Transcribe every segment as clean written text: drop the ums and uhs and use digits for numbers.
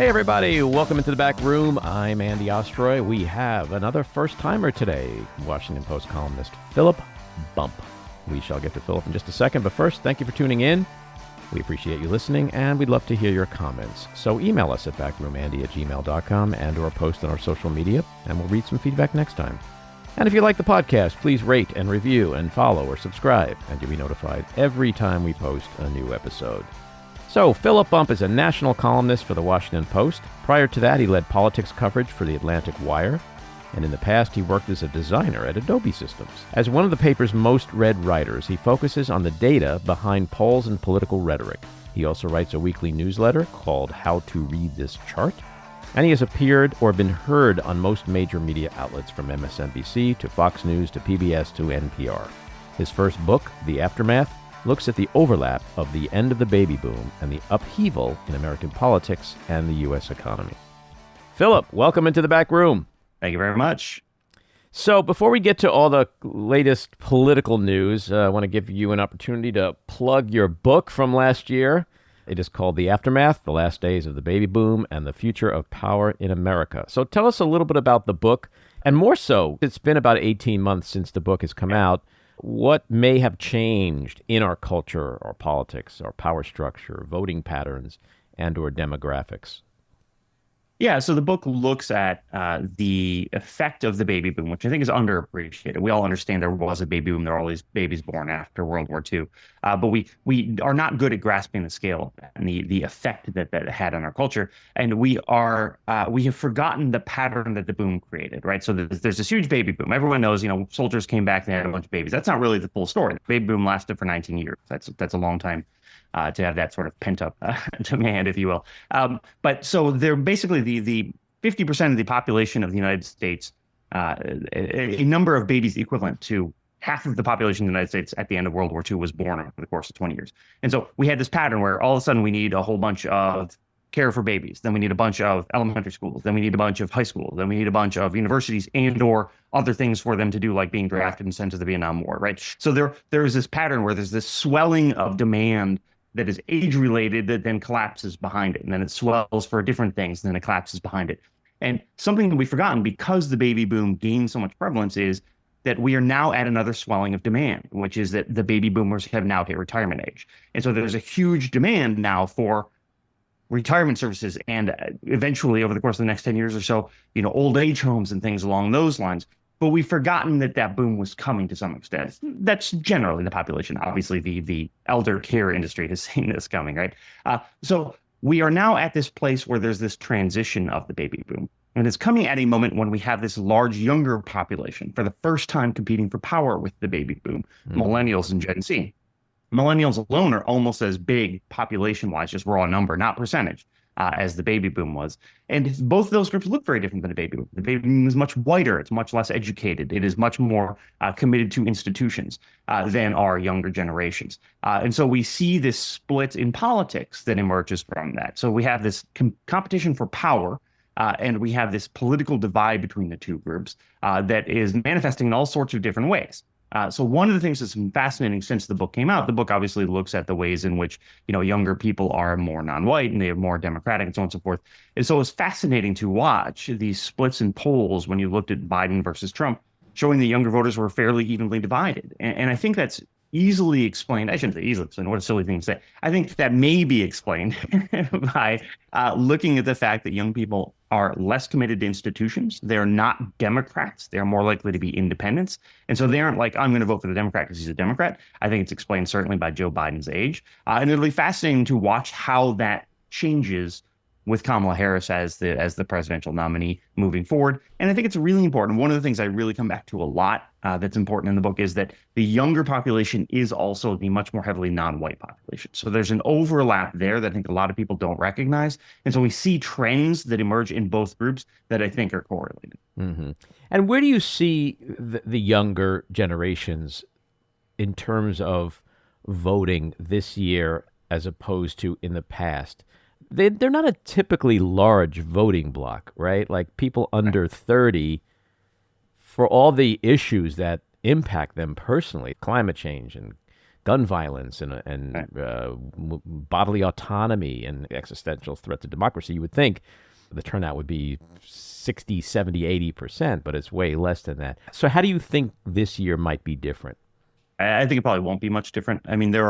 Hey everybody, welcome into the back room. I'm Andy Ostroy. We have another first-timer today, Washington Post columnist Philip Bump. We shall get to Philip in just a second, but first, thank you for tuning in. We appreciate you listening, and we'd love to hear your comments. So email us at backroomandy@gmail.com and or post on our social media, and we'll read some feedback next time. And if you like the podcast, please rate and review and follow or subscribe, and you'll be notified every time we post a new episode. So, Philip Bump is a national columnist for the Washington Post. Prior to that, he led politics coverage for the Atlantic Wire, and in the past, he worked as a designer at Adobe Systems. As one of the paper's most read writers, he focuses on the data behind polls and political rhetoric. He also writes a weekly newsletter called How to Read This Chart, and he has appeared or been heard on most major media outlets from MSNBC to Fox News to PBS to NPR. His first book, The Aftermath, looks at the overlap of the end of the baby boom and the upheaval in American politics and the U.S. economy. Philip, welcome into the back room. Thank you very much. So before we get to all the latest political news, I want to give you an opportunity to plug your book from last year. It is called The Aftermath, The Last Days of the Baby Boom and the Future of Power in America. So tell us a little bit about the book, and more so, it's been about 18 months since the book has come out. What may have changed in our culture, our politics, our power structure, voting patterns, and or demographics? Yeah, so the book looks at the effect of the baby boom, which I think is underappreciated. We all understand there was a baby boom. There were all these babies born after World War II. But we are not good at grasping the scale of that and the effect that it had on our culture. And we have forgotten the pattern that the boom created, right? So there's this huge baby boom. Everyone knows, soldiers came back, they had a bunch of babies. That's not really the full story. The baby boom lasted for 19 years. That's a long time. To have that sort of pent-up demand, if you will. But so they're basically the 50% of the population of the United States, a number of babies equivalent to half of the population of the United States at the end of World War II was born over the course of 20 years. And so we had this pattern where all of a sudden we need a whole bunch of care for babies. Then we need a bunch of elementary schools. Then we need a bunch of high schools. Then we need a bunch of universities and or other things for them to do, like being drafted and sent to the Vietnam War, right? So there is this pattern where there's this swelling of demand that is age-related that then collapses behind it. And then it swells for different things, and then it collapses behind it. And something that we've forgotten, because the baby boom gained so much prevalence, is that we are now at another swelling of demand, which is that the baby boomers have now hit retirement age. And so there's a huge demand now for retirement services and eventually, over the course of the next 10 years or so, old age homes and things along those lines. But we've forgotten that boom was coming to some extent. That's generally the population. Obviously, the elder care industry has seen this coming, right? So we are now at this place where there's this transition of the baby boom. And it's coming at a moment when we have this large younger population for the first time competing for power with the baby boom, millennials and Gen Z. Millennials alone are almost as big population-wise, just raw number, not percentage, as the baby boom was. And both of those groups look very different than the baby boom. The baby boom is much whiter. It's much less educated. It is much more committed to institutions than our younger generations. And so we see this split in politics that emerges from that. So we have this competition for power, and we have this political divide between the two groups that is manifesting in all sorts of different ways. So one of the things that's been fascinating since the book came out, the book obviously looks at the ways in which, younger people are more non-white and they are more democratic and so on and so forth. And so it's fascinating to watch these splits in polls when you looked at Biden versus Trump, showing the younger voters were fairly evenly divided. And I think that's easily explained. I shouldn't say easily explained. What a silly thing to say. I think that may be explained by looking at the fact that young people are less committed to institutions. They're not Democrats. They're more likely to be independents. And so they aren't like, I'm going to vote for the Democrat because he's a Democrat. I think it's explained certainly by Joe Biden's age. And it'll be fascinating to watch how that changes with Kamala Harris as the presidential nominee moving forward. And I think it's really important. One of the things I really come back to a lot that's important in the book is that the younger population is also the much more heavily non-white population. So there's an overlap there that I think a lot of people don't recognize. And so we see trends that emerge in both groups that I think are correlated. Mm-hmm. And where do you see the younger generations in terms of voting this year as opposed to in the past? They're not a typically large voting bloc, right? Like people under 30, for all the issues that impact them personally, climate change and gun violence and Right. bodily autonomy and existential threat to democracy, you would think the turnout would be 60, 70, 80%, but it's way less than that. So how do you think this year might be different? I think it probably won't be much different. I mean, there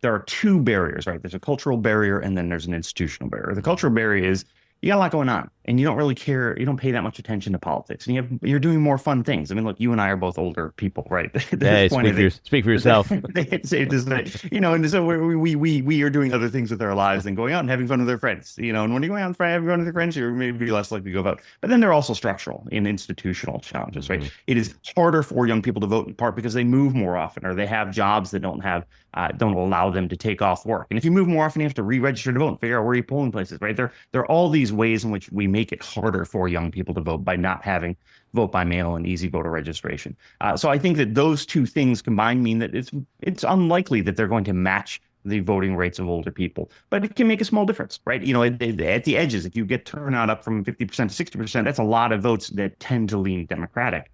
are two barriers, right? There's a cultural barrier and then there's an institutional barrier. The cultural barrier is you got a lot going on and you don't really care, you don't pay that much attention to politics. And you're doing more fun things. I mean, look, you and I are both older people, right? At Hey, this point, I think speak for yourself. it's safe to say, and so we are doing other things with our lives than going out and having fun with our friends, and when you're going out and having fun with your friends, you're maybe less likely to go vote. But then there are also structural and institutional challenges, right? Mm-hmm. It is harder for young people to vote in part because they move more often or they have jobs that don't allow them to take off work. And if you move more often, you have to re-register to vote and figure out where your polling places, right? There are all these ways in which we make it harder for young people to vote by not having vote by mail and easy voter registration. So I think that those two things combined mean that it's unlikely that they're going to match the voting rates of older people, but it can make a small difference, right? At the edges, if you get turnout up from 50% to 60%, that's a lot of votes that tend to lean Democratic.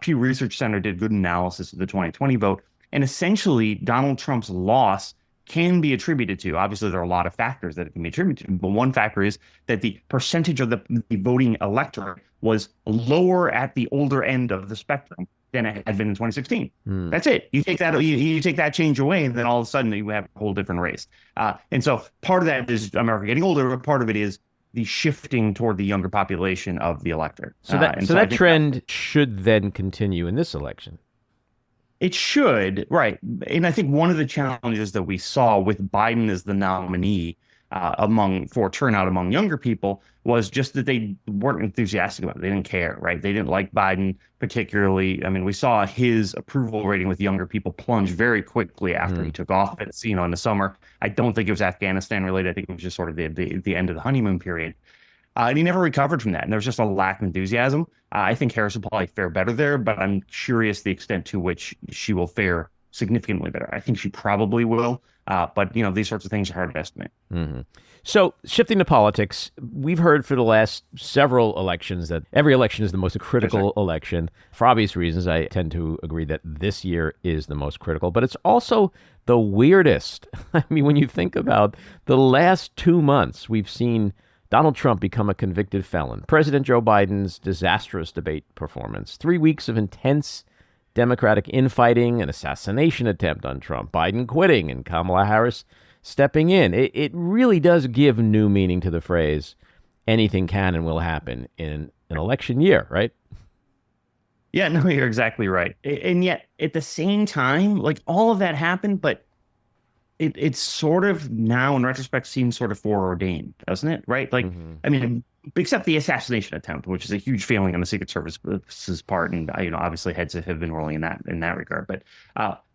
Pew Research Center did good analysis of the 2020 vote, and essentially Donald Trump's loss can be attributed to. Obviously, there are a lot of factors that it can be attributed to, but one factor is that the percentage of the voting electorate was lower at the older end of the spectrum than it had been in 2016. That's it. You take that change away, and then all of a sudden you have a whole different race. And so part of that is America getting older, but part of it is the shifting toward the younger population of the electorate. So that trend should then continue in this election. It should, right. And I think one of the challenges that we saw with Biden as the nominee for turnout among younger people was just that they weren't enthusiastic about it. They didn't care, right? They didn't like Biden particularly. I mean, we saw his approval rating with younger people plunge very quickly after he took office, in the summer. I don't think it was Afghanistan related. I think it was just sort of the end of the honeymoon period. And he never recovered from that. And there was just a lack of enthusiasm. I think Harris will probably fare better there, but I'm curious the extent to which she will fare significantly better. I think she probably will. But, these sorts of things are hard to estimate. Mm-hmm. So shifting to politics, we've heard for the last several elections that every election is the most critical election. For obvious reasons, I tend to agree that this year is the most critical, but it's also the weirdest. I mean, when you think about the last 2 months, we've seen Donald Trump become a convicted felon, President Joe Biden's disastrous debate performance, 3 weeks of intense Democratic infighting, an assassination attempt on Trump, Biden quitting, and Kamala Harris stepping in. It really does give new meaning to the phrase, anything can and will happen in an election year, right? Yeah, no, you're exactly right. And yet, at the same time, like all of that happened, but it's sort of now in retrospect seems sort of foreordained, doesn't it? Right? Like, I mean, except the assassination attempt, which is a huge failing on the Secret Service's part, and obviously heads have been rolling in that regard.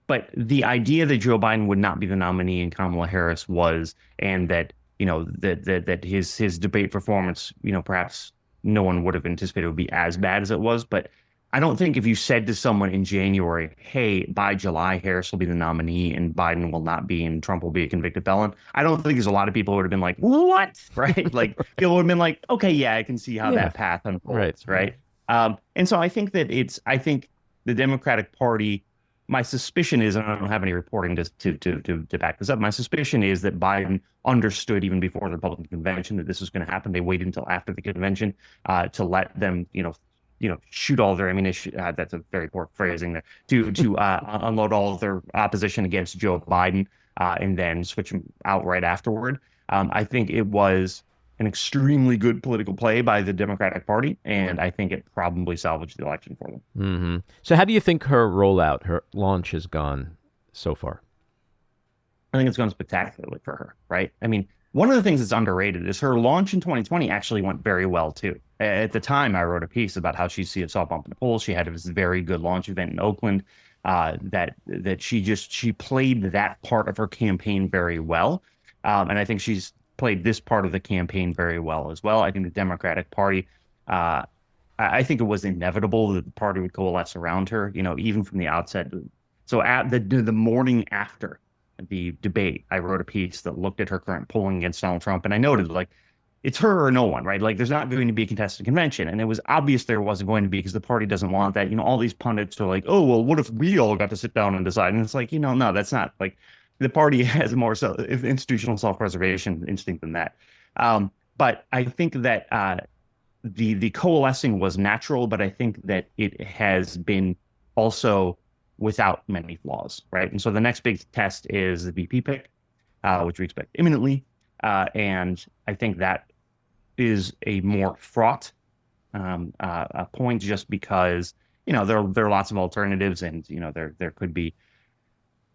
But the idea that Joe Biden would not be the nominee and Kamala Harris was, and that that his debate performance, perhaps no one would have anticipated would be as bad as it was, but I don't think if you said to someone in January, hey, by July, Harris will be the nominee and Biden will not be and Trump will be a convicted felon, I don't think there's a lot of people who would have been like, what? Right? Like people would have been like, okay, yeah, I can see how that path unfolds. Right. And so I think the Democratic Party, my suspicion is, and I don't have any reporting to back this up, my suspicion is that Biden understood even before the Republican convention that this was going to happen. They waited until after the convention to let them, shoot all their ammunition. That's a very poor phrasing there. To unload all of their opposition against Joe Biden and then switch him out right afterward. I think it was an extremely good political play by the Democratic Party, and I think it probably salvaged the election for them. Mm-hmm. So how do you think her launch has gone so far? I think it's gone spectacularly for her, right? I mean, one of the things that's underrated is her launch in 2020 actually went very well, too. At the time, I wrote a piece about how she saw a bump in the polls. She had this very good launch event in Oakland that she played that part of her campaign very well. And I think she's played this part of the campaign very well as well. I think the Democratic Party, I think it was inevitable that the party would coalesce around her, even from the outset. So at the morning after the debate, I wrote a piece that looked at her current polling against Donald Trump. And I noted, like, it's her or no one, right? Like there's not going to be a contested convention. And it was obvious there wasn't going to be because the party doesn't want that. All these pundits are like, oh, well, what if we all got to sit down and decide? And it's like, no, that's not like the party has more institutional self-preservation instinct than that. But I think that the coalescing was natural, but I think that it has been also without many flaws, right? And so the next big test is the VP pick, which we expect imminently. And I think that is a more fraught point just because, there are lots of alternatives and, there could be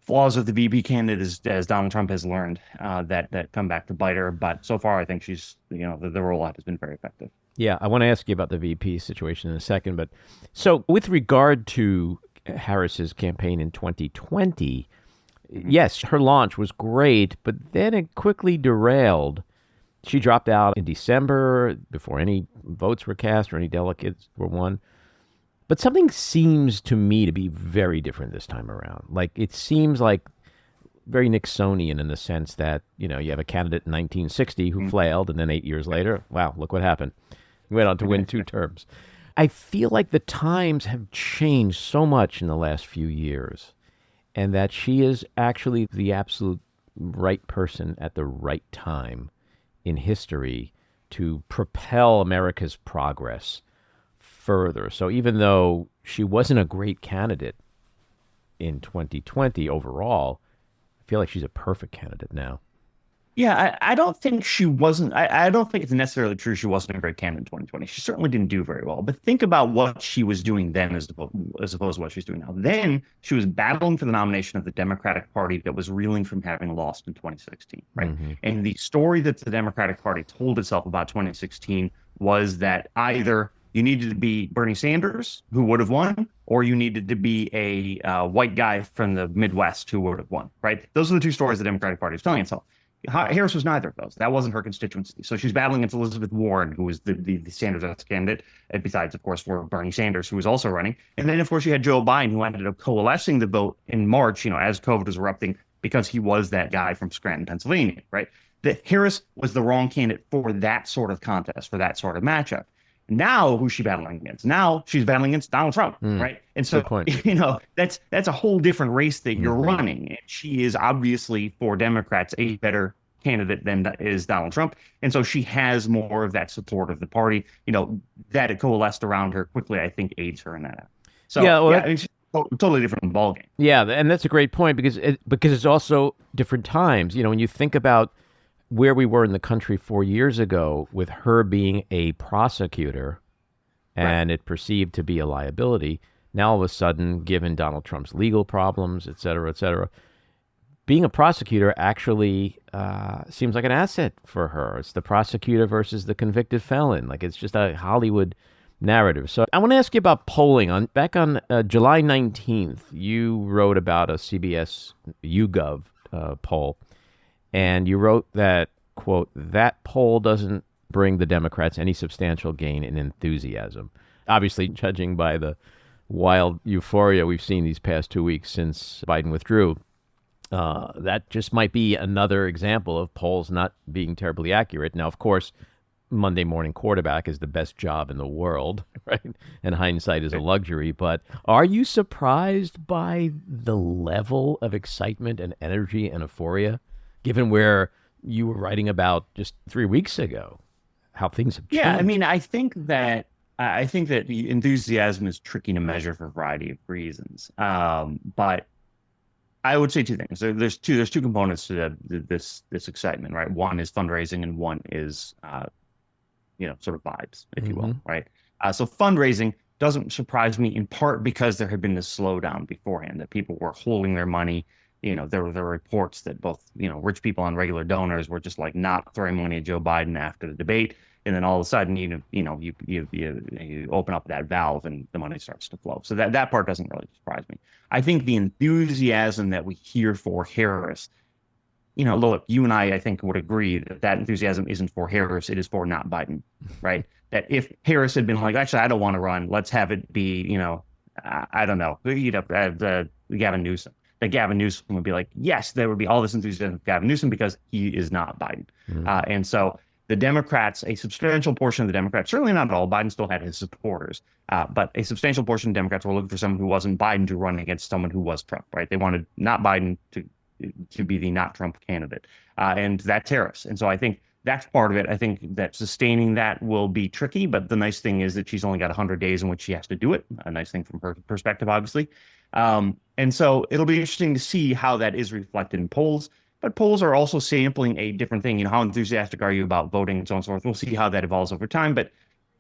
flaws with the VP candidate as Donald Trump has learned that come back to bite her. But so far, I think she's, the rollout has been very effective. Yeah, I want to ask you about the VP situation in a second. But so with regard to Harris's campaign in 2020, yes, her launch was great, but then it quickly derailed. She dropped out in December before any votes were cast or any delegates were won. But something seems to me to be very different this time around. Like it seems like very Nixonian in the sense that, you have a candidate in 1960 who flailed, and then 8 years later, wow, look what happened. He went on to win 2 terms. I feel like the times have changed so much in the last few years, and that she is actually the absolute right person at the right time in history to propel America's progress further. So even though she wasn't a great candidate in 2020 overall, I feel like she's a perfect candidate now. Yeah, I don't think she wasn't. I don't think it's necessarily true she wasn't a great candidate in 2020. She certainly didn't do very well. But think about what she was doing then as opposed to what she's doing now. Then she was battling for the nomination of the Democratic Party that was reeling from having lost in 2016, right? Mm-hmm. And the story that the Democratic Party told itself about 2016 was that either you needed to be Bernie Sanders, who would have won, or you needed to be a white guy from the Midwest who would have won, right? Those are the 2 stories the Democratic Party was telling itself. Harris was neither of those. That wasn't her constituency. So she's battling against Elizabeth Warren, who was the Sanders candidate, and besides, of course, for Bernie Sanders, who was also running. And then, of course, you had Joe Biden, who ended up coalescing the vote in March, as COVID was erupting, because he was that guy from Scranton, Pennsylvania, right? That Harris was the wrong candidate for that sort of contest, for that sort of matchup. Now, who's she battling against? Now she's battling against Donald Trump, right? And so, that's a whole different race that you're running. And she is obviously, for Democrats, a better candidate than is Donald Trump. And so she has more of that support of the party. That it coalesced around her quickly, I think, aids her in that. So, it's a totally different ballgame. Yeah, and that's a great point because it's also different times. When you think about where we were in the country 4 years ago with her being a prosecutor and it perceived to be a liability, now all of a sudden, given Donald Trump's legal problems, et cetera, being a prosecutor actually seems like an asset for her. It's the prosecutor versus the convicted felon. Like it's just a Hollywood narrative. So I want to ask you about polling. Back on July 19th, you wrote about a CBS YouGov poll. And you wrote that, quote, that poll doesn't bring the Democrats any substantial gain in enthusiasm. Obviously, judging by the wild euphoria we've seen these past 2 weeks since Biden withdrew, that just might be another example of polls not being terribly accurate. Now, of course, Monday morning quarterback is the best job in the world, right? And hindsight is a luxury. But are you surprised by the level of excitement and energy and euphoria, given where you were writing about just 3 weeks ago, how things have changed? Yeah, I mean, I think that enthusiasm is tricky to measure for a variety of reasons. But I would say 2 things. There's two components to this excitement, right? One is fundraising, and one is sort of vibes, if you will, right? So fundraising doesn't surprise me in part because there had been this slowdown beforehand that people were holding their money. There were reports that both, rich people and regular donors were just like not throwing money at Joe Biden after the debate. And then all of a sudden, you open up that valve and the money starts to flow. So that part doesn't really surprise me. I think the enthusiasm that we hear for Harris, look, you and I think, would agree that enthusiasm isn't for Harris. It is for not Biden, right? That if Harris had been like, actually, I don't want to run, let's have it be, I don't know, Gavin Newsom. That Gavin Newsom would be like, yes, there would be all this enthusiasm for Gavin Newsom because he is not Biden. And so the Democrats, a substantial portion of the Democrats, certainly not all, Biden still had his supporters, but a substantial portion of Democrats were looking for someone who wasn't Biden to run against someone who was Trump, right? They wanted not Biden to be the not Trump candidate, and that's Harris. And so I think that's part of it. I think that sustaining that will be tricky, but the nice thing is that she's only got 100 days in which she has to do it. A nice thing from her perspective, obviously. And so it'll be interesting to see how that is reflected in polls. But polls are also sampling a different thing. You know, how enthusiastic are you about voting and so on and so forth? We'll see how that evolves over time. But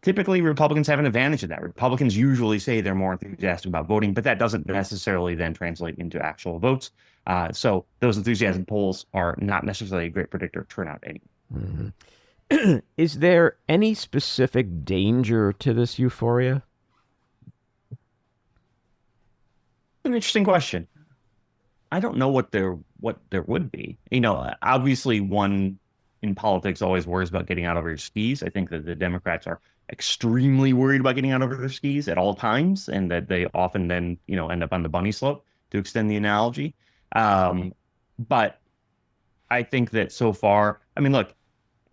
typically, Republicans have an advantage of that. Republicans usually say they're more enthusiastic about voting, but that doesn't necessarily then translate into actual votes. So those enthusiasm polls are not necessarily a great predictor of turnout anymore. Mm-hmm. Is there any specific danger to this euphoria? An interesting question. I don't know what there would be. You know, obviously one in politics always worries about getting out over your skis. I think that the Democrats are extremely worried about getting out over their skis at all times, and that they often then, you know, end up on the bunny slope, to extend the analogy. But I think that so far, I mean, look,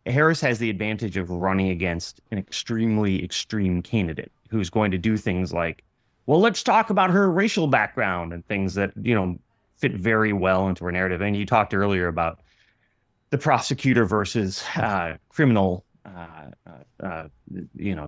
Harris has the advantage of running against an extremely extreme candidate who's going to do things like, well, let's talk about her racial background and things that, you know, fit very well into her narrative. And you talked earlier about the prosecutor versus criminal,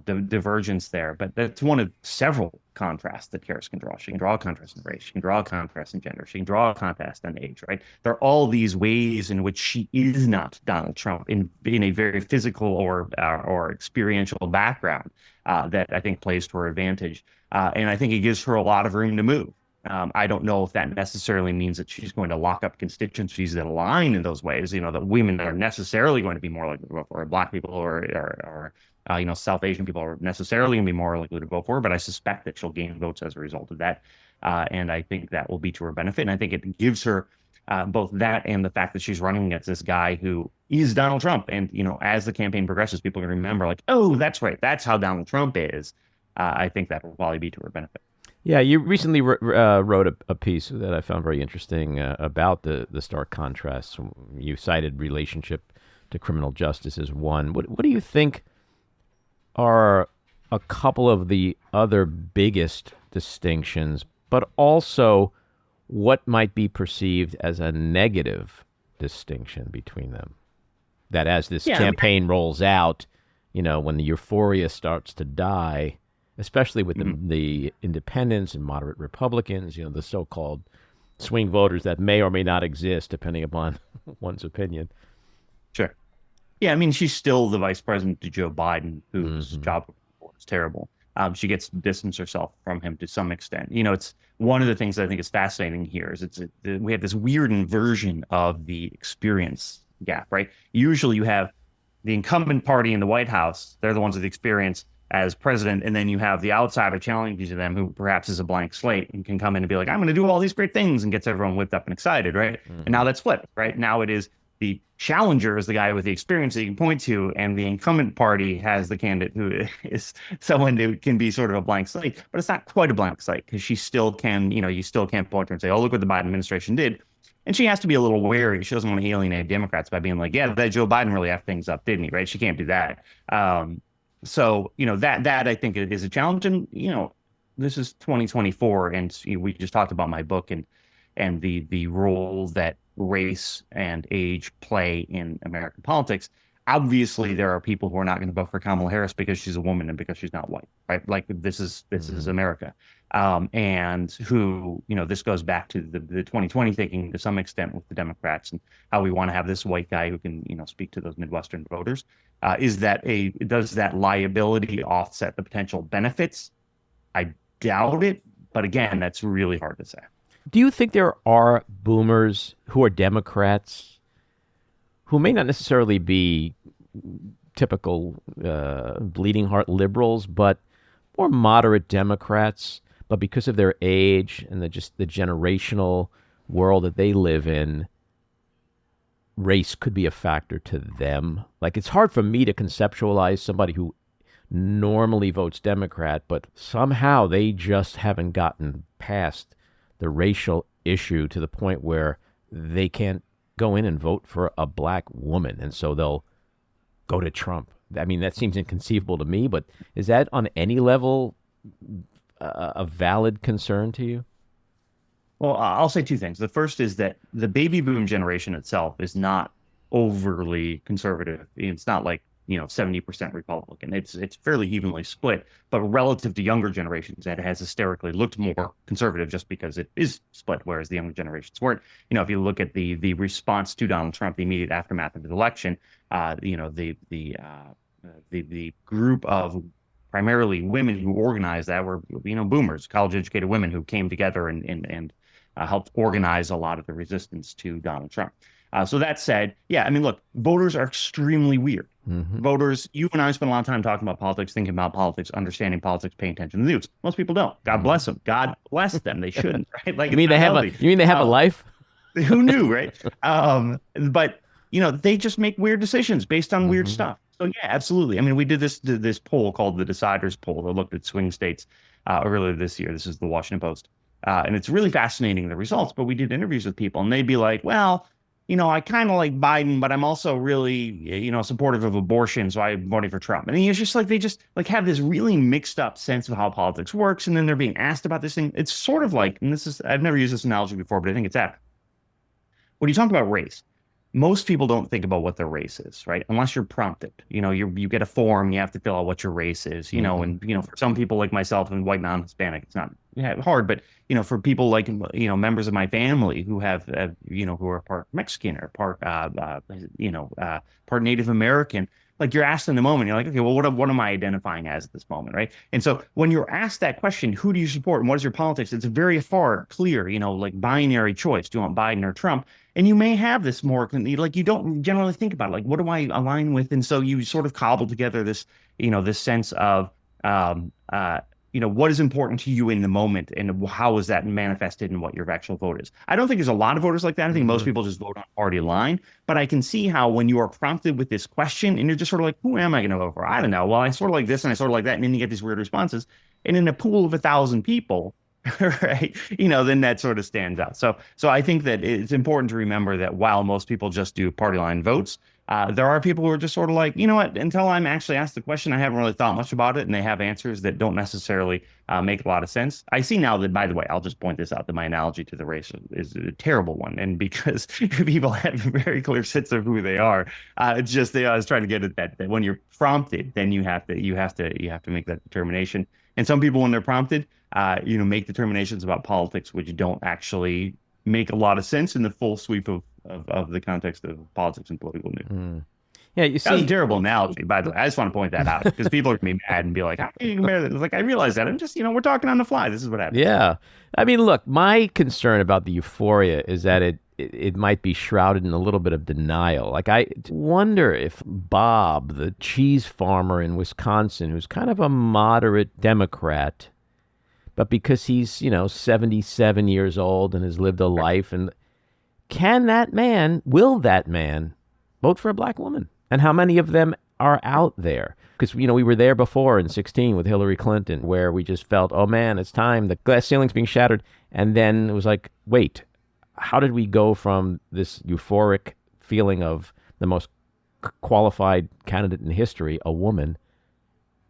divergence there. But that's one of several contrasts that Harris can draw. She can draw a contrast in race. She can draw a contrast in gender. She can draw a contrast in age, right? There are all these ways in which she is not Donald Trump in a very physical or experiential background that I think plays to her advantage. And I think it gives her a lot of room to move. I don't know if that necessarily means that she's going to lock up constituencies that align in those ways. You know, that women are necessarily going to be more likely to vote for, or Black people or South Asian people are necessarily going to be more likely to vote for her. But I suspect that she'll gain votes as a result of that. And I think that will be to her benefit. And I think it gives her both that and the fact that she's running against this guy who is Donald Trump. And, you know, as the campaign progresses, people can remember like, oh, that's right. That's how Donald Trump is. I think that will probably be to her benefit. Yeah, you recently wrote a piece that I found very interesting about the stark contrasts. You cited relationship to criminal justice as one. What do you think are a couple of the other biggest distinctions, but also what might be perceived as a negative distinction between them? That as this campaign rolls out, you know, when the euphoria starts to die, especially with the independents and moderate Republicans, you know, the so-called swing voters that may or may not exist, depending upon one's opinion. Sure. Yeah, I mean, she's still the vice president to Joe Biden, whose job is terrible. She gets to distance herself from him to some extent. You know, it's one of the things that I think is fascinating here is we have this weird inversion of the experience gap, right? Usually you have the incumbent party in the White House. They're the ones with experience as president, and then you have the outsider challenging to them who perhaps is a blank slate and can come in and be like, I'm going to do all these great things, and gets everyone whipped up and excited, right? And now that's flipped, right? Now it is the challenger is the guy with the experience that you can point to, and the incumbent party has the candidate who is someone who can be sort of a blank slate, but it's not quite a blank slate because she still can, you know, you still can't point to her and say, oh, look what the Biden administration did. And she has to be a little wary. She doesn't want to alienate Democrats by being like, yeah, that Joe Biden really effed things up, didn't he? Right? She can't do that. So, you know, that I think is a challenge. And, you know, this is 2024. And we just talked about my book and the role that race and age play in American politics. Obviously, there are people who are not going to vote for Kamala Harris because she's a woman and because she's not white, right? Like this is America. And who, you know, this goes back to the 2020 thinking to some extent with the Democrats and how we want to have this white guy who can, you know, speak to those Midwestern voters. Does that liability offset the potential benefits? I doubt it. But again, that's really hard to say. Do you think there are boomers who are Democrats who may not necessarily be typical bleeding heart liberals, but more moderate Democrats, but because of their age and the generational world that they live in, race could be a factor to them? Like, it's hard for me to conceptualize somebody who normally votes Democrat, but somehow they just haven't gotten past the racial issue to the point where they can't go in and vote for a black woman. And so they'll go to Trump. I mean, that seems inconceivable to me, but is that on any level a valid concern to you? Well, I'll say two things. The first is that the baby boom generation itself is not overly conservative. It's not like, 70% Republican. It's fairly evenly split, but relative to younger generations, that has historically looked more conservative just because it is split, whereas the younger generations weren't. If you look at the response to Donald Trump, the immediate aftermath of the election, the group of primarily women who organized that were, boomers, college educated women who came together and helped organize a lot of the resistance to Donald Trump. So that said, yeah, I mean, look, voters are extremely weird. Mm-hmm. Voters, you and I spend a lot of time talking about politics, thinking about politics, understanding politics, paying attention to the news. Most people don't. God bless them. God bless them. They shouldn't, right? Like, You mean they have a life? Who knew, right? But they just make weird decisions based on weird stuff. So yeah, absolutely. I mean, we did this poll called the Deciders poll that looked at swing states earlier this year. This is the Washington Post, and it's really fascinating, the results. But we did interviews with people, and they'd be like, "Well, I kind of like Biden, but I'm also really, supportive of abortion, so I'm voting for Trump." And it's just like they just like have this really mixed up sense of how politics works, and then they're being asked about this thing. It's sort of like, and I've never used this analogy before, but I think it's apt. When you talk about race, most people don't think about what their race is, right? Unless you're prompted. You get a form, you have to fill out what your race is, and for some people like myself and white non-Hispanic, it's not hard, but for people like members of my family who have who are part Mexican or part part Native American, like you're asked in the moment, you're like, okay, well, what am I identifying as at this moment, right? And so when you're asked that question, who do you support and what is your politics? It's a very clear, like binary choice. Do you want Biden or Trump? And you may have this more, like you don't generally think about it, like what do I align with? And so you sort of cobble together this, this sense of, what is important to you in the moment and how is that manifested in what your actual vote is. I don't think there's a lot of voters like that. I think most people just vote on party line, but I can see how when you are prompted with this question and you're just sort of like, who am I going to vote for? I don't know. Well, I sort of like this and I sort of like that. And then you get these weird responses. And in a pool of 1,000 people, right, then that sort of stands out. So I think that it's important to remember that while most people just do party line votes, there are people who are just sort of like, what, until I'm actually asked the question, I haven't really thought much about it, and they have answers that don't necessarily make a lot of sense. I see now that, by the way, I'll just point this out, that my analogy to the race is a terrible one, and because people have a very clear sense of who they are, it's just I was trying to get at that when you're prompted, then you have to make that determination. And some people, when they're prompted, make determinations about politics which don't actually make a lot of sense in the full sweep of the context of politics and political news. Yeah, you see, that was a terrible analogy, by the way. I just want to point that out because people are going to be mad and be like, how can you compare this? Like, I realize that. I'm just, we're talking on the fly. This is what happens. Yeah. I mean, look, my concern about the euphoria is that it might be shrouded in a little bit of denial. Like, I wonder if Bob, the cheese farmer in Wisconsin, who's kind of a moderate Democrat, but because he's, 77 years old and has lived a life, and will that man vote for a black woman? And how many of them are out there? Because, we were there before in 2016 with Hillary Clinton, where we just felt, oh man, it's time. The glass ceiling's being shattered. And then it was like, wait, how did we go from this euphoric feeling of the most qualified candidate in history, a woman,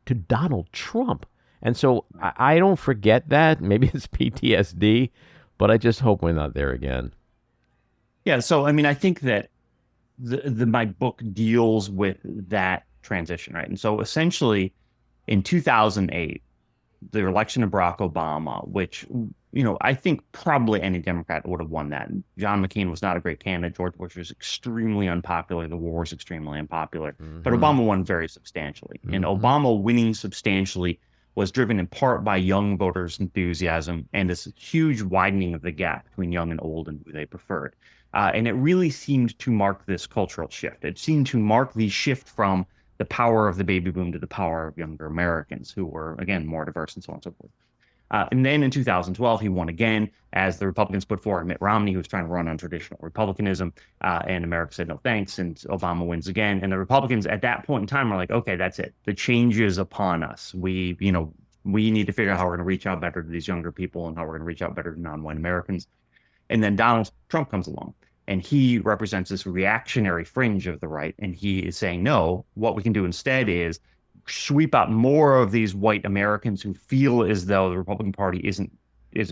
to Donald Trump? And so I don't forget that. Maybe it's PTSD, but I just hope we're not there again. Yeah. So, I mean, I think that my book deals with that transition, right? And so essentially in 2008, the election of Barack Obama, which, I think probably any Democrat would have won that. John McCain was not a great candidate. George Bush was extremely unpopular. The war was extremely unpopular. But Obama won very substantially. And Obama winning substantially was driven in part by young voters' enthusiasm and this huge widening of the gap between young and old and who they preferred. And it really seemed to mark this cultural shift. It seemed to mark the shift from the power of the baby boom to the power of younger Americans who were, again, more diverse and so on and so forth. And then in 2012, he won again as the Republicans put forward Mitt Romney, who was trying to run on traditional Republicanism. And America said, no, thanks. And Obama wins again. And the Republicans at that point in time were like, okay, that's it. The change is upon us. We need to figure out how we're going to reach out better to these younger people and how we're going to reach out better to non-white Americans. And then Donald Trump comes along. And he represents this reactionary fringe of the right. And he is saying, no, what we can do instead is sweep out more of these white Americans who feel as though the Republican Party isn't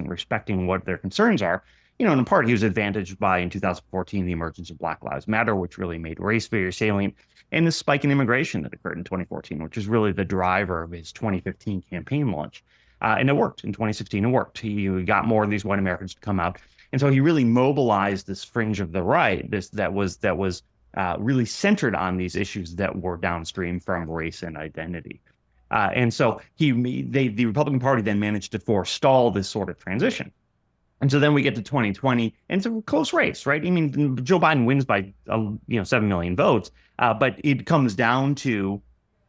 respecting what their concerns are. And in part, he was advantaged by, in 2014, the emergence of Black Lives Matter, which really made race very salient, and the spike in immigration that occurred in 2014, which is really the driver of his 2015 campaign launch. And it worked. In 2016, it worked. He got more of these white Americans to come out. And so he really mobilized this fringe of the right, that was really centered on these issues that were downstream from race and identity. And so the Republican Party then managed to forestall this sort of transition. And so then we get to 2020, and it's a close race, right? I mean, Joe Biden wins by 7 million votes, but it comes down to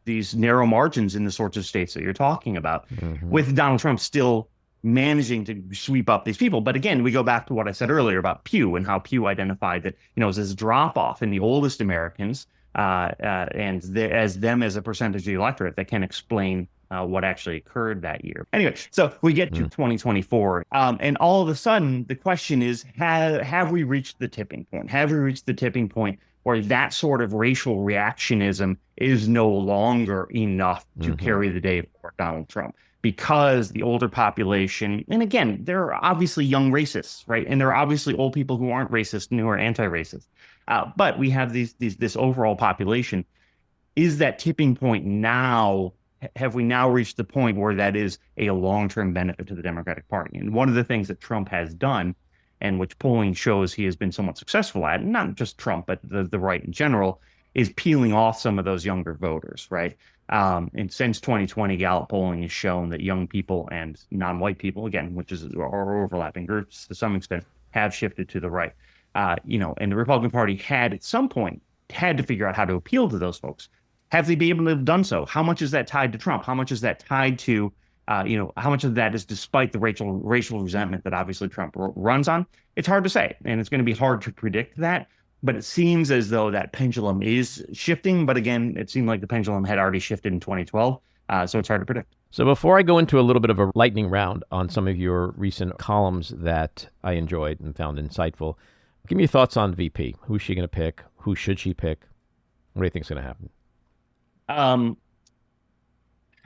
these narrow margins in the sorts of states that you're talking about, with Donald Trump still managing to sweep up these people. But again, we go back to what I said earlier about Pew and how Pew identified that, as this drop off in the oldest Americans as a percentage of the electorate that can explain what actually occurred that year. Anyway, so we get to 2024, and all of a sudden the question is, have we reached the tipping point? Have we reached the tipping point where that sort of racial reactionism is no longer enough to carry the day for Donald Trump? Because the older population, and again, there are obviously young racists, right? And there are obviously old people who aren't racist and who are anti-racist. But we have this overall population. Is that tipping point now? Have we now reached the point where that is a long-term benefit to the Democratic Party? And one of the things that Trump has done, and which polling shows he has been somewhat successful at, not just Trump, but the right in general, is peeling off some of those younger voters, right? And since 2020, Gallup polling has shown that young people and non-white people, again, which are overlapping groups to some extent, have shifted to the right. And the Republican Party had at some point had to figure out how to appeal to those folks. Have they been able to have done so? How much is that tied to Trump? How much is that tied to, how much of that is despite the racial resentment that obviously Trump runs on? It's hard to say, and it's going to be hard to predict that. But it seems as though that pendulum is shifting. But again, it seemed like the pendulum had already shifted in 2012. So it's hard to predict. So before I go into a little bit of a lightning round on some of your recent columns that I enjoyed and found insightful, give me your thoughts on VP. Who's she going to pick? Who should she pick? What do you think is going to happen?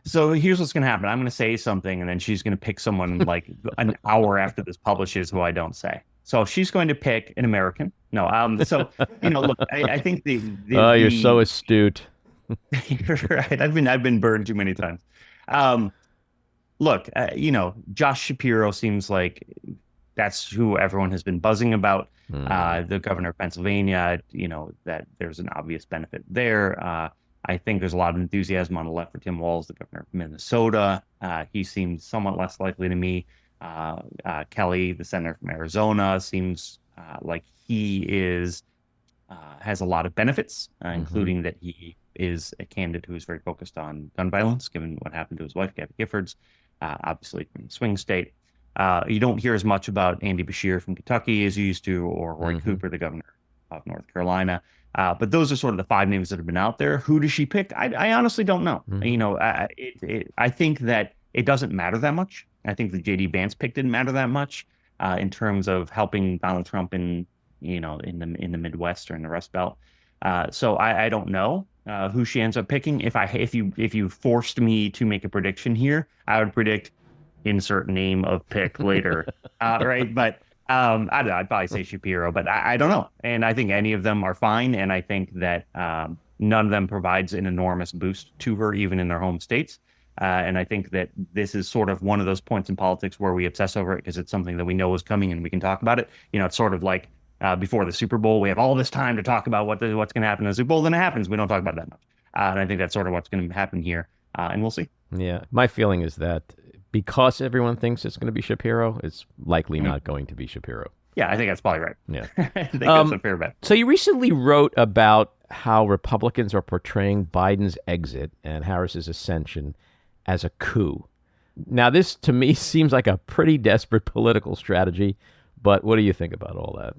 So here's what's going to happen. I'm going to say something, and then she's going to pick someone like an hour after this publishes who I don't say. So she's going to pick an American. No, look, I think you're so astute. You're right. I've been burned too many times. Look, Josh Shapiro seems like that's who everyone has been buzzing about. The governor of Pennsylvania, that there's an obvious benefit there. I think there's a lot of enthusiasm on the left for Tim Walz, the governor of Minnesota. He seems somewhat less likely to me. Kelly, the senator from Arizona, seems like he has a lot of benefits, including that he is a candidate who is very focused on gun violence, given what happened to his wife, Gabby Giffords, obviously from the swing state. You don't hear as much about Andy Beshear from Kentucky as you used to, or Roy Cooper, the governor of North Carolina. But those are sort of the 5 names that have been out there. Who does she pick? I honestly don't know. I think that it doesn't matter that much. I think the J.D. Vance pick didn't matter that much in terms of helping Donald Trump in the Midwest or in the Rust Belt. So I don't know who she ends up picking. If you forced me to make a prediction here, I would predict insert name of pick later, right? But I don't know, I'd probably say Shapiro, but I don't know. And I think any of them are fine. And I think that none of them provides an enormous boost to her, even in their home states. And I think that this is sort of one of those points in politics where we obsess over it because it's something that we know is coming and we can talk about it. It's sort of like before the Super Bowl, we have all this time to talk about what's going to happen in the Super Bowl. Then it happens. We don't talk about it that much. And I think that's sort of what's going to happen here. And we'll see. Yeah. My feeling is that because everyone thinks it's going to be Shapiro, it's likely not going to be Shapiro. Yeah, I think that's probably right. Yeah. I think that's a fair bet. So you recently wrote about how Republicans are portraying Biden's exit and Harris's ascension as a coup. Now, this to me seems like a pretty desperate political strategy, but what do you think about all that?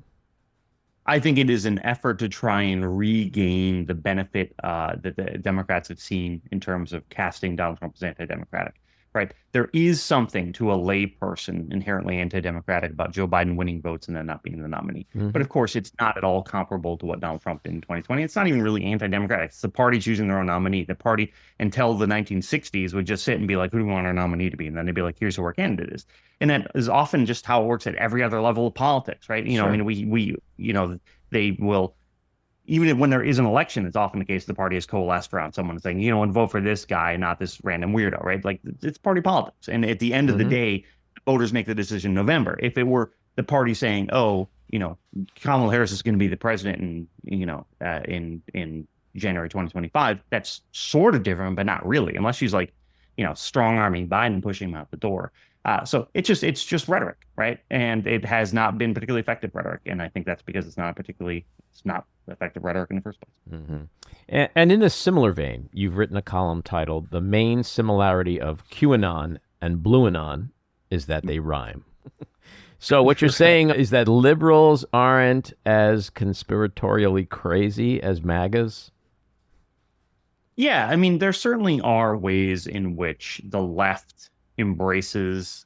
I think it is an effort to try and regain the benefit that the Democrats have seen in terms of casting Donald Trump as anti-democratic. right? There is something to a lay person inherently anti-democratic about Joe Biden winning votes and then not being the nominee. But of course, it's not at all comparable to what Donald Trump did in 2020. It's not even really anti-democratic. It's the party choosing their own nominee. The party, until the 1960s, would just sit and be like, who do we want our nominee to be? And then they'd be like, here's who our candidate is. And that is often just how it works at every other level of politics, right? You know, I mean, they will, even when there is an election, it's often the case the party has coalesced around someone saying, you know, and vote for this guy, not this random weirdo, right? Like, it's party politics. And at the end of the day, voters make the decision in November. If it were the party saying, oh, you know, Kamala Harris is going to be the president in January 2025, that's sort of different, but not really, unless she's like, you know, strong arming Biden, pushing him out the door. So it's just rhetoric, right? And it has not been particularly effective rhetoric. And I think that's because it's not effective rhetoric in the first place. And in a similar vein, you've written a column titled "The Main Similarity of Q-Anon and Blue-Anon is that they rhyme." So what you're saying is that liberals aren't as conspiratorially crazy as MAGAs? Yeah, I mean, there certainly are ways in which the left embraces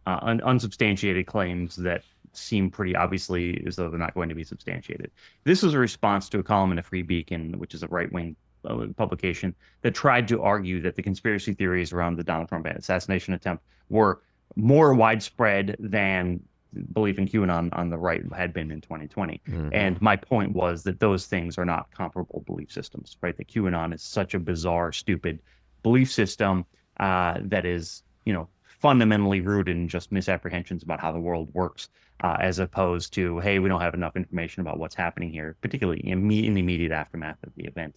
unsubstantiated claims that seem pretty obviously as though they're not going to be substantiated. This was a response to a column in a Free Beacon, which is a right-wing publication, that tried to argue that the conspiracy theories around the Donald Trump assassination attempt were more widespread than belief in QAnon on the right had been in 2020. And my point was that those things are not comparable belief systems, right? That QAnon is such a bizarre, stupid belief system that is, you know, fundamentally rooted in just misapprehensions about how the world works, as opposed to, hey, we don't have enough information about what's happening here, particularly in the immediate aftermath of the event.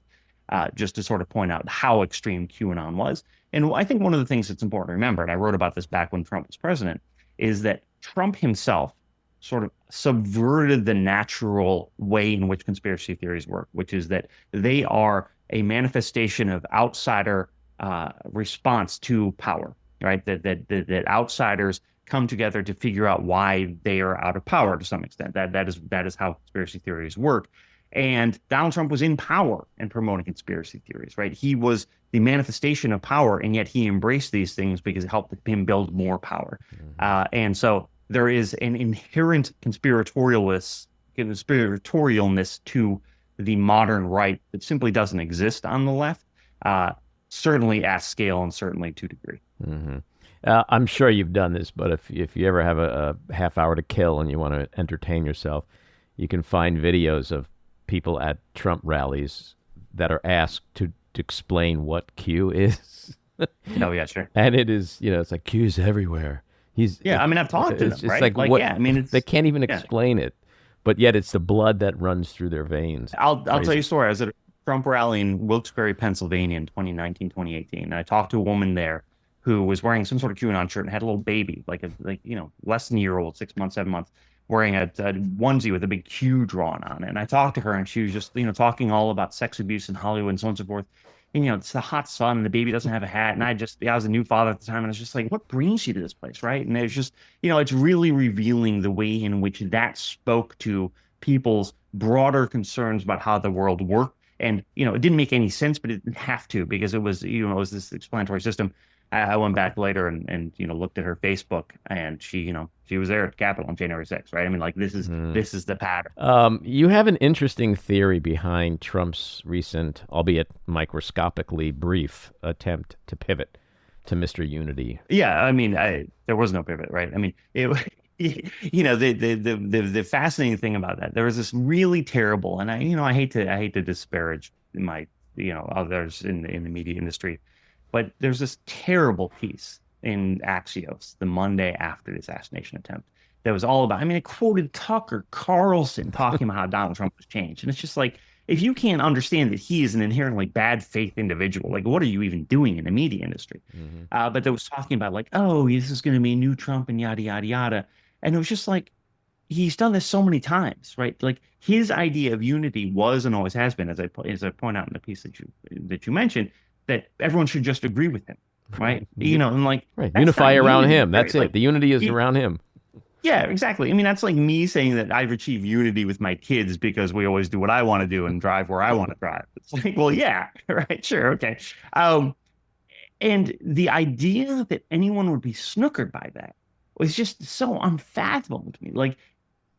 Just to sort of point out how extreme QAnon was. And I think one of the things that's important to remember, and I wrote about this back when Trump was president, is that Trump himself sort of subverted the natural way in which conspiracy theories work, which is that they are a manifestation of outsider response to power, right? That outsiders come together to figure out why they are out of power to some extent. That is how conspiracy theories work. And Donald Trump was in power and promoting conspiracy theories, right? He was the manifestation of power, and yet he embraced these things because it helped him build more power. And so there is an inherent conspiratorialness to the modern right that simply doesn't exist on the left, certainly at scale and certainly to degree. I'm sure you've done this, but if you ever have a half hour to kill and you want to entertain yourself, you can find videos of people at Trump rallies that are asked to explain what Q is. Oh, yeah, sure. And it is, you know, it's like Q's everywhere. I mean, I've talked to them, it's right? Like what, yeah, I mean, they can't even explain it, but yet it's the blood that runs through their veins. I'll tell you a story. I was at a Trump rally in Wilkes-Barre, Pennsylvania in 2019, 2018. And I talked to a woman there who was wearing some sort of QAnon shirt and had a little baby, like less than a year old, 6 months, 7 months, wearing a onesie with a big Q drawn on it. And I talked to her, and she was just, talking all about sex abuse in Hollywood and so on and so forth. And, it's the hot sun, and the baby doesn't have a hat. And I was a new father at the time, and I was just like, what brings you to this place, right? And it's just, it's really revealing the way in which that spoke to people's broader concerns about how the world worked. And, it didn't make any sense, but it didn't have to, because it was, it was this explanatory system. I went back later and looked at her Facebook, and she was there at the Capitol on January 6th, right? I mean, like, this is the pattern. You have an interesting theory behind Trump's recent, albeit microscopically brief, attempt to pivot to Mr. Unity. Yeah, I mean, there was no pivot, right? I mean, the fascinating thing about that, there was this really terrible, and I hate to disparage my others in the media industry, but there's this terrible piece in Axios the Monday after the assassination attempt that was all about, it quoted Tucker Carlson talking about how Donald Trump was changed. And it's just like, if you can't understand that he is an inherently bad faith individual, like, what are you even doing in the media industry? But they was talking about, like, oh, this is going to be a new Trump and yada, yada, yada. And it was just like, he's done this so many times, right? Like, his idea of unity was and always has been, as I point out in the piece that you mentioned, that everyone should just agree with him, right? And like, right. Unify around unity, him. That's right? it. Like, The unity is around him. Yeah, exactly. That's like me saying that I've achieved unity with my kids because we always do what I want to do and drive where I want to drive. It's like, well, yeah, right, sure, okay. And the idea that anyone would be snookered by that was just so unfathomable to me. Like,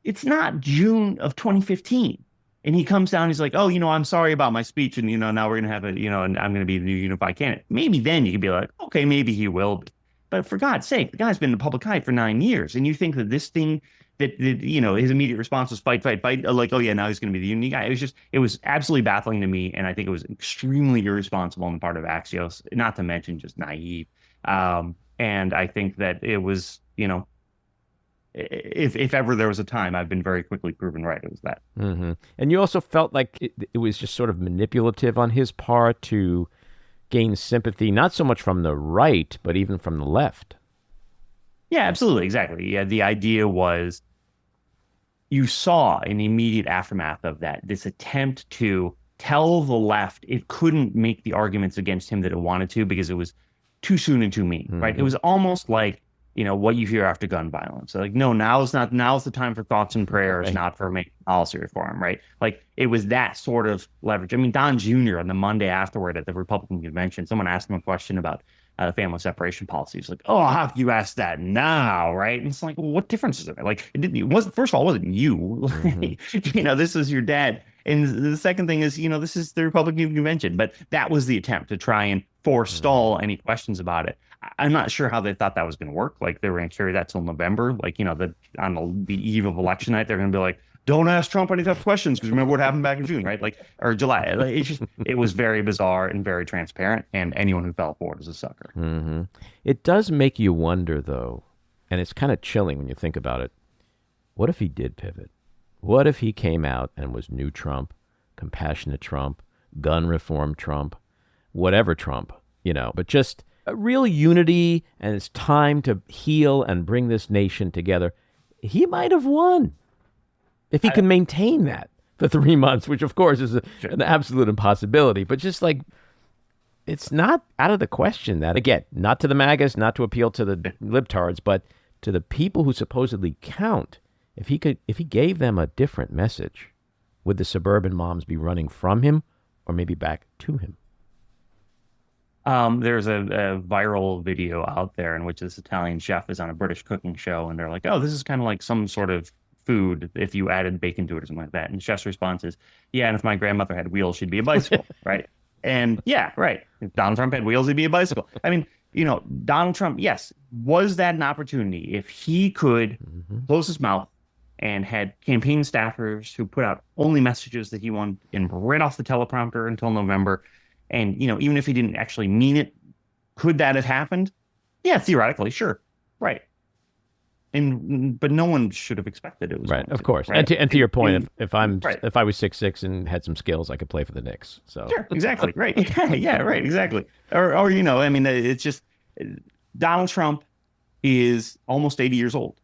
it's not June of 2015. And he comes down, he's like, oh, I'm sorry about my speech. And, now we're going to have and I'm going to be the new unified candidate. Maybe then you could be like, okay, maybe he will be. But for God's sake, the guy's been in the public eye for 9 years. And you think that this thing that his immediate response was fight, fight, fight. Like, oh, yeah, now he's going to be the union guy. It was absolutely baffling to me. And I think it was extremely irresponsible on the part of Axios, not to mention just naive. And I think that it was, if ever there was a time, I've been very quickly proven right. It was that. Mm-hmm. And you also felt like it was just sort of manipulative on his part to gain sympathy, not so much from the right, but even from the left. Yeah, absolutely. Exactly. Yeah. The idea was you saw in the immediate aftermath of that, this attempt to tell the left it couldn't make the arguments against him that it wanted to because it was too soon and too mean, right? It was almost like, what you hear after gun violence. So like, no, now's the time for thoughts and prayers, not for making policy reform, right? Like it was that sort of leverage. I mean, Don Jr. on the Monday afterward at the Republican convention, someone asked him a question about family separation policy. He's like, oh, how can you ask that now, right? And it's like, well, what difference is it? Like, first of all, it wasn't you. This is your dad. And the second thing is, this is the Republican convention. But that was the attempt to try and forestall any questions about it. I'm not sure how they thought that was going to work. Like they were going to carry that till November. Like, on the eve of election night, they're going to be like, don't ask Trump any tough questions because remember what happened back in June, right? Like, or July. Like, it was very bizarre and very transparent. And anyone who fell for it is a sucker. Mm-hmm. It does make you wonder, though, and it's kind of chilling when you think about it. What if he did pivot? What if he came out and was new Trump, compassionate Trump, gun reform Trump, whatever Trump, but just a real unity, and it's time to heal and bring this nation together. He might have won if he can maintain that for 3 months, which of course is an absolute impossibility. But just like, it's not out of the question that, again, not to the MAGAs, not to appeal to the libtards, but to the people who supposedly count. If he gave them a different message, would the suburban moms be running from him or maybe back to him? There's a viral video out there in which this Italian chef is on a British cooking show, and they're like, oh, this is kind of like some sort of food if you added bacon to it or something like that. And the chef's response is, yeah, and if my grandmother had wheels, she'd be a bicycle, right? And yeah, right. If Donald Trump had wheels, he'd be a bicycle. I mean, Donald Trump, yes, was that an opportunity? If he could close his mouth and had campaign staffers who put out only messages that he wanted and read off the teleprompter until November, and, even if he didn't actually mean it, could that have happened? Yeah, theoretically, sure. Right. But no one should have expected it was right, of course. Right? And to your point, if I was 6'6" and had some skills, I could play for the Knicks. So sure, exactly. Right. Yeah, right, exactly. Or I mean, it's just Donald Trump is almost 80 years old.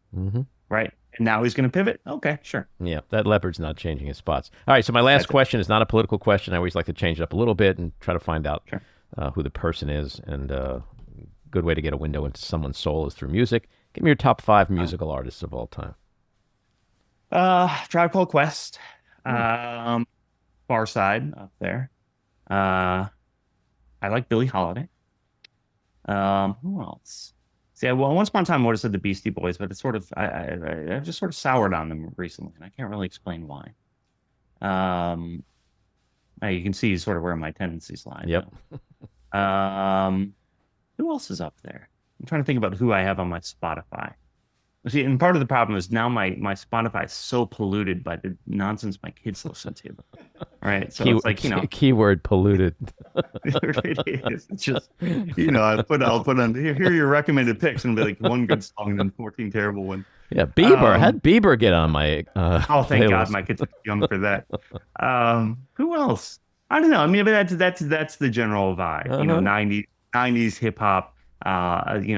Right. And now he's going to pivot? Okay, sure. Yeah, that leopard's not changing his spots. All right, so my last question is not a political question. I always like to change it up a little bit and try to find out who the person is. And a good way to get a window into someone's soul is through music. Give me your top 5 musical artists of all time. Tribe Called Quest. Far Side up there. I like Billie Holiday. Who else? See, well, once upon a time I would have said the Beastie Boys, but it's sort of I've just sort of soured on them recently, and I can't really explain why. You can see sort of where my tendencies lie. Yep. Who else is up there? I'm trying to think about who I have on my Spotify. See, and part of the problem is now my Spotify is so polluted by the nonsense my kids listen to. Right. So it's like, keyword polluted. It is. It's just, I'll put on here are your recommended picks and be like one good song and then 14 terrible ones. Yeah. Bieber. How'd Bieber get on my thank playlist? God my kids are young for that. Who else? I don't know. I mean, that's the general vibe. 90s hip hop.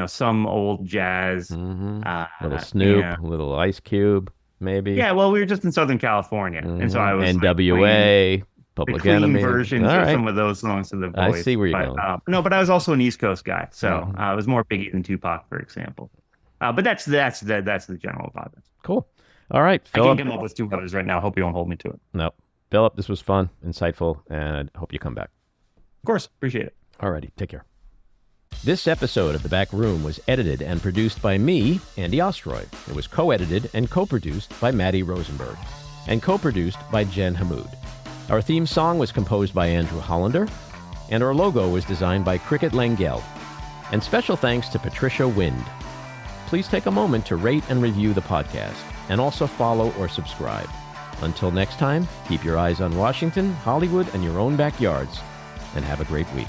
Some old jazz, little Snoop, little Ice Cube, maybe. Yeah, well, we were just in Southern California, and so I was NWA, Public Enemy versions of some of those songs of the voice. I see where you're going. No, but I was also an East Coast guy, so I was more Biggie than Tupac, for example. But that's the general vibe. Cool. All right, Philip. I can't come up with 2 others right now. Hope you won't hold me to it. No, Philip, this was fun, insightful, and I hope you come back. Of course, appreciate it. All righty, take care. This episode of The Back Room was edited and produced by me, Andy Ostroy. It was co-edited and co-produced by Maddie Rosenberg, and co-produced by Jen Hammoud. Our theme song was composed by Andrew Hollander, and our logo was designed by Cricket Langell. And special thanks to Patricia Wind. Please take a moment to rate and review the podcast, and also follow or subscribe. Until next time, keep your eyes on Washington, Hollywood, and your own backyards, and have a great week.